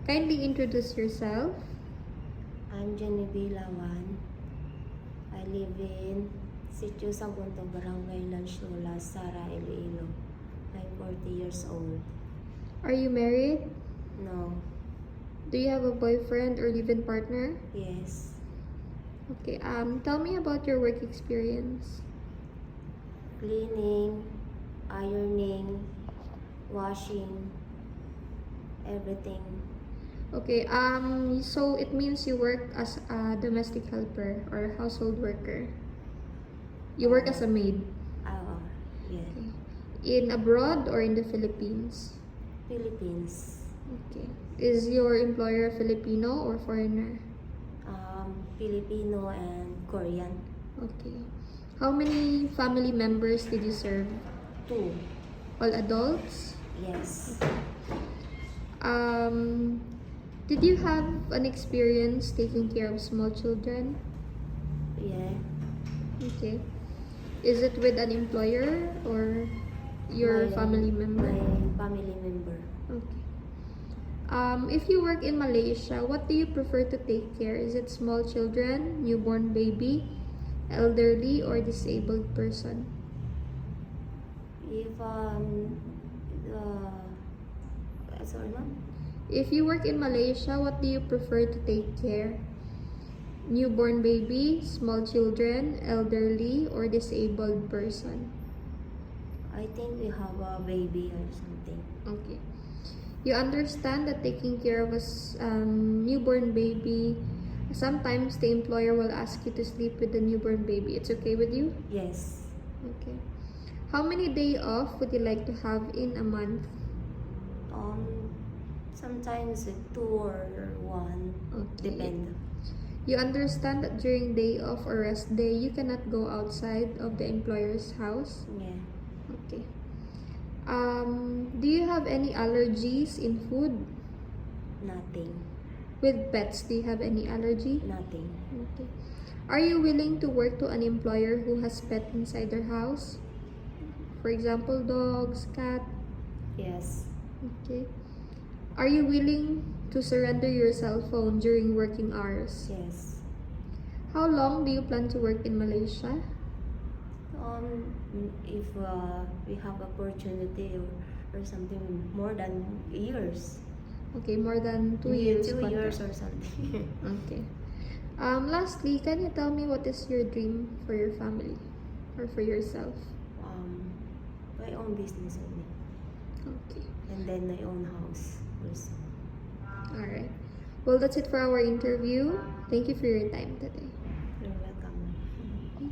Kindly introduce yourself. I'm Genevieve Lawan. I live in Sitio Sagunto, Barangay Lanchola, Sara, Iloilo. I'm 40 years old. Are you married? No. Do you have a boyfriend or live-in partner? Yes. Okay, tell me about your work experience. Cleaning, ironing, washing, everything. Okay, so it means you work as a domestic helper or household worker. You work as a maid. Ah, yeah. Okay. In abroad or in the Philippines? Philippines. Okay. Is your employer Filipino or foreigner? Filipino and Korean. Okay. How many family members did you serve? 2. All adults? Yes. Um, did you have an experience taking care of small children? Yeah. Okay. Is it with an employer or your family member? My family member. Okay. If you work in Malaysia, what do you prefer to take care? Is it small children, newborn baby, elderly, or disabled person? If sorry ma'am. If you work in Malaysia, what do you prefer to take care? Newborn baby, small children, elderly, or disabled person? I think we have a baby or something. Okay. You understand that taking care of a newborn baby, sometimes the employer will ask you to sleep with the newborn baby. It's okay with you? Yes. Okay. How many days off would you like to have in a month? Sometimes 2 or 1. Okay. Depend. You understand that during day off or rest day, you cannot go outside of the employer's house? Yeah. Okay. Do you have any allergies in food? Nothing. With pets, do you have any allergy? Nothing. Okay. Are you willing to work to an employer who has pet inside their house? For example, dogs, cat? Yes. Okay. Are you willing to surrender your cell phone during working hours? Yes. How long do you plan to work in Malaysia? If we have opportunity or something more than years. Okay, more than 2 Yeah, years. 2 years contract. or something. Okay. Lastly, can you tell me what is your dream for your family or for yourself? My own business only. Okay. And then my own house also. All right. Well, that's it for our interview. Thank you for your time today.